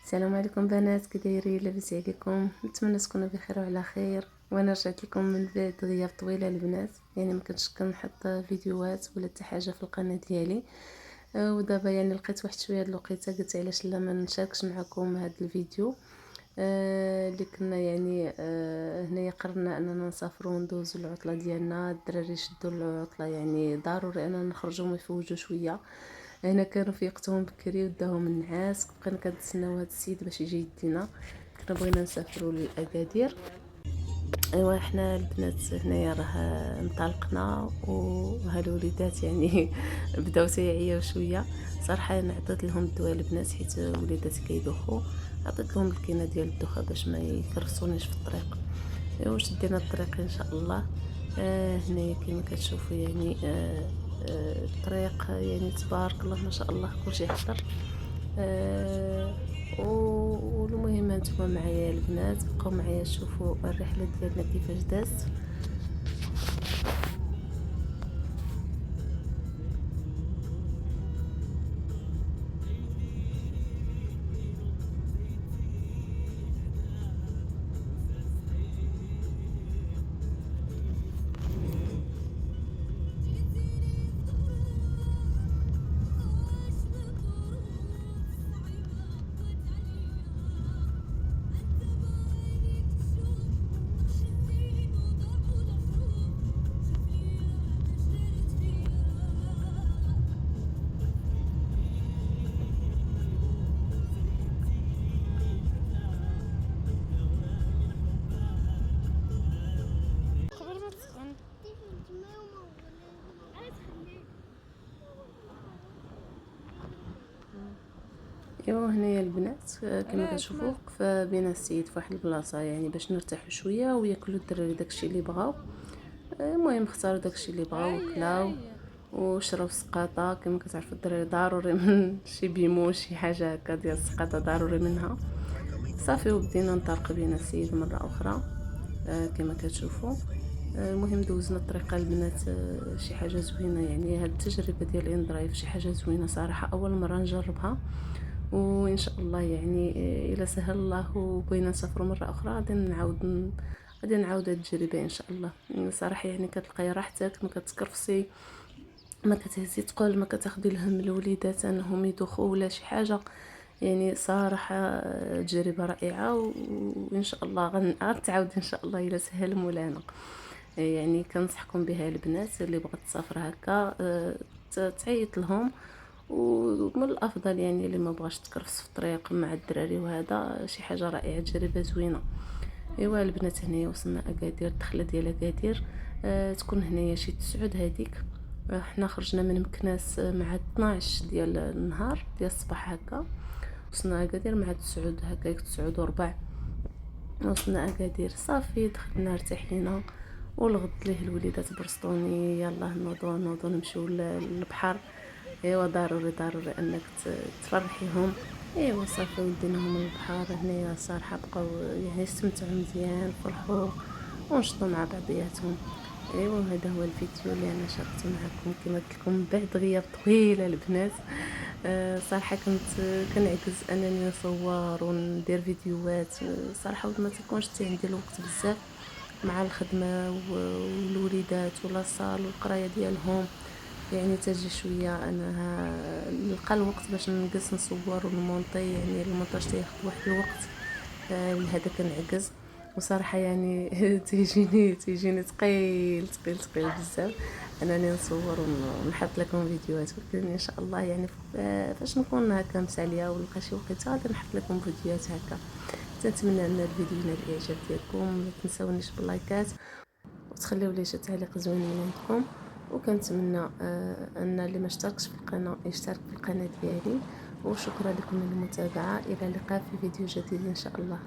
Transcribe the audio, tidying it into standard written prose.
السلام عليكم بنات، كي دايرين؟ لاباس عليكم؟ نتمنى تكونوا بخير وعلى خير. وانا رجعت لكم من بعد غياب طويله البنات، يعني ما كنتش كنحط فيديوهات ولا حتى حاجه في القناه ديالي. ودابا يعني لقيت واحد شويه د الوقيته، قلت علاش لا ما نشاركش معكم هذا الفيديو. اللي كنا يعني هنايا قررنا اننا نسافروا وندوزوا العطله ديالنا. الدراري شدوا العطله، يعني ضروري اننا نخرجوا ويفوجوا شويه. هنا كانوا في وقتهم بكري وداهم النعاس، بقينا كنتسناو هذا السيد باش يجي يدينا. كنا بغينا نسافروا للاكادير. ايوا حنا البنات هنايا راه انطلقنا، وها الوليدات يعني بداو تيعياو شويه. صراحه انا عطيت لهم الدواء البنات حيت وليداتي كيدوخوا، عطيت لهم الكينه ديال الدوخه باش ما يكرسونيش في الطريق. ايوا شدينا الطريق ان شاء الله. هنايا كما كتشوفوا يعني الطريق يعني تبارك الله ما شاء الله كلشي حضر. والمهم انتم معايا البنات، بقاو معايا شوفوا الرحله ديالنا كيفاش دازت. قبل ما تسخن. ايوا هنايا البنات كما علاش كتشوفوا مالك؟ وقف بين السيد في واحد البلاصه يعني باش نرتاحوا شويه وياكلوا الدراري داكشي اللي بغاو. المهم اختاروا داكشي اللي بغاو وكلاو هيا وشراو السقاطه. كما كتعرفوا الدراري ضروري من شي بيمو شي حاجه هكا ديال السقاطه ضروري منها. صافي وبدينا نطرق بين السيد مره اخرى. كما كتشوفوا. المهم دوزنا الطريقه البنات. شي حاجه زوينه يعني هاد التجربه ديال ان درايف شي حاجه زوينه صراحه، اول مره نجربها. وان شاء الله يعني الى سهل الله وبغينا نسافروا مره اخرى غادي نعاود هاد التجربه ان شاء الله. صراحه يعني كتلقاي راحتك، ما كتكرفسي، ما كتهزي تقول، ما كتاخدي الهم الوليدات انهم يدوخوا ولا شي حاجه. يعني صراحه تجربه رائعه، وان شاء الله غتعاود ان شاء الله الى سهل مولانا. يعني كنصحكم بها البنات اللي بغات تسافر هكا. تعيط لهم، ومن الافضل يعني اللي ما بغاش تكرفس في الطريق مع الدراري، وهذا شي حاجه رائعه تجربه زوينه. ايوا البنات هنايا وصلنا اكادير. الدخله ديال اكادير تكون هنايا شي 9 هذيك. حنا خرجنا من مكناس مع 12 ديال النهار ديال الصباح هكا. وصلنا اكادير مع 9 هكاك 9 وربع. وصلنا اكادير صافي دخلنا ارتحينا. والغد ليه الوليدات برسطوني يلا نوضو نمشيو للبحر. ايوا ضروري انك تفرحيهم. ايوا صافي وديناهم للبحر. هنايا صراحه بقاو يعني استمتعوا مزيان، فرحوا ونشطوا مع بعضياتهم. ايوا هذا هو الفيديو اللي انا شاركته معكم كما قلت لكم بعد غياب طويل البنات. صراحه كنت كنعجز انني نصور وندير فيديوهات. صراحه ما تكونش عندي الوقت بزاف مع الخدمه والوليدات ولاصال والقرايه ديالهم. يعني تجي شويه انا نلقى الوقت باش نجلس نصور ونمونطي، يعني المونتاج تياخذ واحد الوقت. لهذا كنعجز. وصراحه يعني تيجيني ثقيل بزاف انني نصور ونحط لكم فيديوهات. ولكن ان شاء الله يعني فاش نكون هكا مساليه ونلقى شي وقيته غادي نحط لكم فيديوهات هكا. تنتمنى ان الفيديو ينال الاعجاب ديالكم، ما تنساونيش باللايكات وتخليو لي شي تعليق زوين من عندكم. وكنتمنى ان اللي ما اشتركش في القناه يشترك في القناه ديالي. وشكرا لكم للمتابعه، الى اللقاء في فيديو جديد ان شاء الله.